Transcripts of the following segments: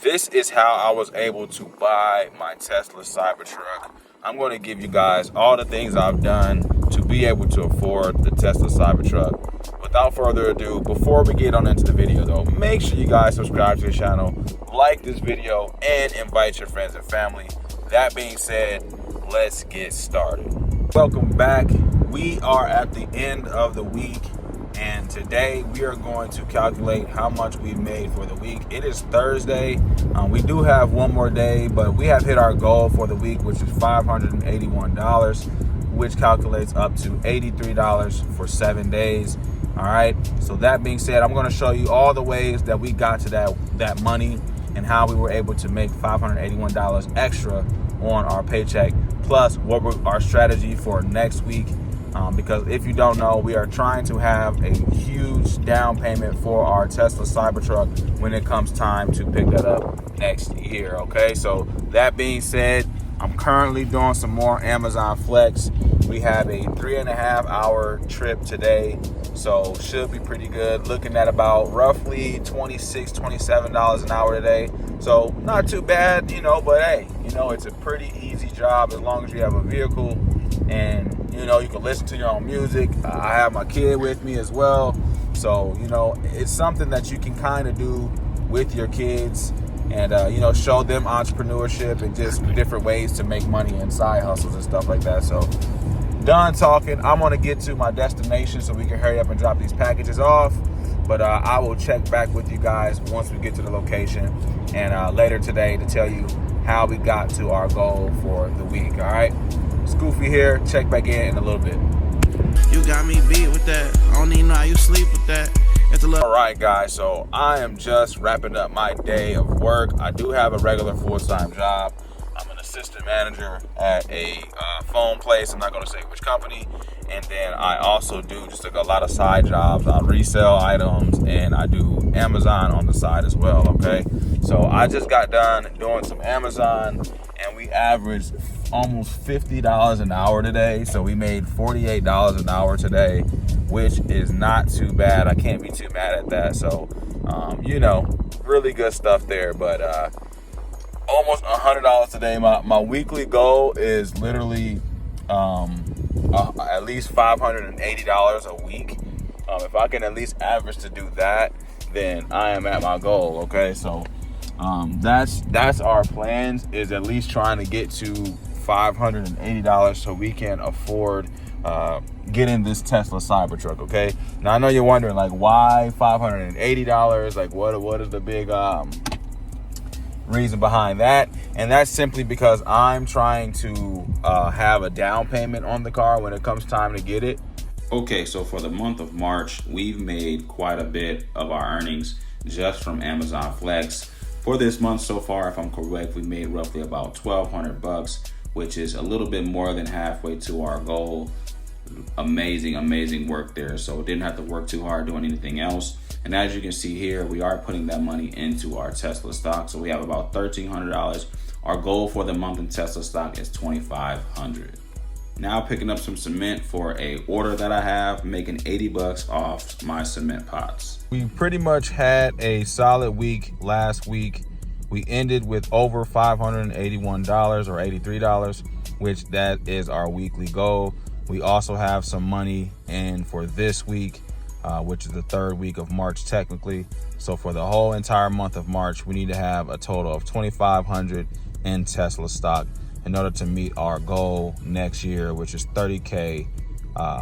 This is how I was able to buy my Tesla Cybertruck. I'm going to give you guys all the things I've done to be able to afford the Tesla Cybertruck. Without further ado, before we get on into the video though, make sure you guys subscribe to the channel, like this video, and invite your friends and family. That being said, let's get started. Welcome back. We are at the end of the week, and today we are going to calculate how much we made for the week. It is Thursday. We do have one more day, but we have hit our goal for the week, which is $581, which calculates up to $83 for 7 days. All right, so that being said, I'm going to show you all the ways that we got to that money and how we were able to make $581 extra on our paycheck, plus what our strategy for next week. Because if you don't know, we are trying to have a huge down payment for our Tesla Cybertruck when it comes time to pick that up next year. Okay, so that being said, I'm currently doing some more Amazon Flex. We have a 3.5 hour trip today, so should be pretty good. Looking at about roughly $26, $27 an hour today. So not too bad, but hey, it's a pretty easy job as long as you have a vehicle and you can listen to your own music. I have my kid with me as well, so it's something that you can kind of do with your kids and show them entrepreneurship and just different ways to make money and side hustles and stuff like that. So done talking, I'm gonna get to my destination so we can hurry up and drop these packages off, but I will check back with you guys once we get to the location and later today to tell you how we got to our goal for the week. All right, Scoofy here, check back in a little bit. You got me beat with that. I don't even know how you sleep with that. All right, guys, so I am just wrapping up my day of work. I do have a regular full-time job. I'm an assistant manager at a phone place. I'm not going to say which company. And then I also do just a lot of side jobs. I resell items and I do Amazon on the side as well, okay? So I just got done doing some Amazon and we averaged almost $50 an hour today. So we made $48 an hour today, which is not too bad. I can't be too mad at that. So, really good stuff there. But almost $100 today. My weekly goal is literally at least $580 a week. If I can at least average to do that, then I am at my goal. Okay, so that's our plans, is at least trying to get to $580 so we can afford getting this Tesla Cybertruck. Okay, now I know you're wondering, like, why $580? Like, what is the big reason behind that? And that's simply because I'm trying to have a down payment on the car when it comes time to get it. Okay, so for the month of March, we've made quite a bit of our earnings just from Amazon Flex. For this month so far, if I'm correct, we made roughly about $1,200, which is a little bit more than halfway to our goal. Amazing work there. So didn't have to work too hard doing anything else. And as you can see here, we are putting that money into our Tesla stock. So we have about $1,300. Our goal for the month in Tesla stock is $2,500. Now picking up some cement for a order that I have, making $80 off my cement pots. We pretty much had a solid week last week. We ended with over $581 or $83, which that is our weekly goal. We also have some money in for this week, which is the third week of March technically. So for the whole entire month of March, we need to have a total of $2,500 in Tesla stock in order to meet our goal next year, which is $30K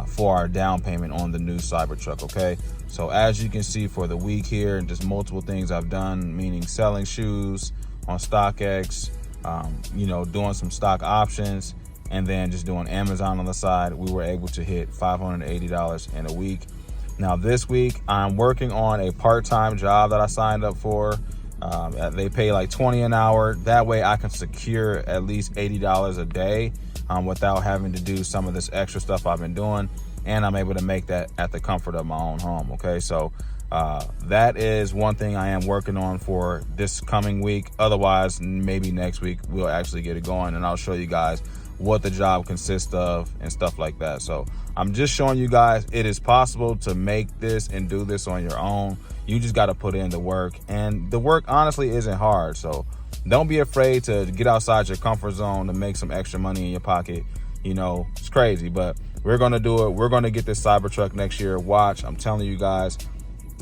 for our down payment on the new Cybertruck. Okay, so as you can see for the week here, and just multiple things I've done, meaning selling shoes on StockX, doing some stock options, and then just doing Amazon on the side, we were able to hit $580 in a week. Now this week, I'm working on a part-time job that I signed up for. They pay like $20 an hour. That way I can secure at least $80 a day without having to do some of this extra stuff I've been doing. And I'm able to make that at the comfort of my own home. Okay, so that is one thing I am working on for this coming week. Otherwise, maybe next week we'll actually get it going, and I'll show you guys what the job consists of and stuff like that. So I'm just showing you guys it is possible to make this and do this on your own. You just got to put in the work, and the work honestly isn't hard. So don't be afraid to get outside your comfort zone to make some extra money in your pocket. You know, it's crazy, but we're going to do it. We're going to get this Cybertruck next year. Watch, I'm telling you guys,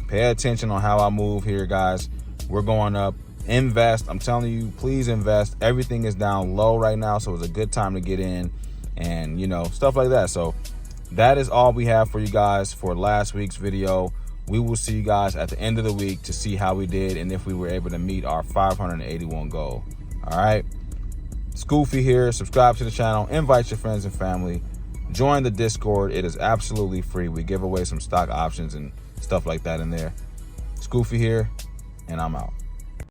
pay attention on how I move here, guys. We're going up. Invest. I'm telling you, please invest. Everything is down low right now, so it's a good time to get in and, you know, stuff like that. So that is all we have for you guys for last week's video. We will see you guys at the end of the week to see how we did and if we were able to meet our 581 goal. All right. Scoofy here. Subscribe to the channel. Invite your friends and family. Join the Discord. It is absolutely free. We give away some stock options and stuff like that in there. Scoofy here, and I'm out.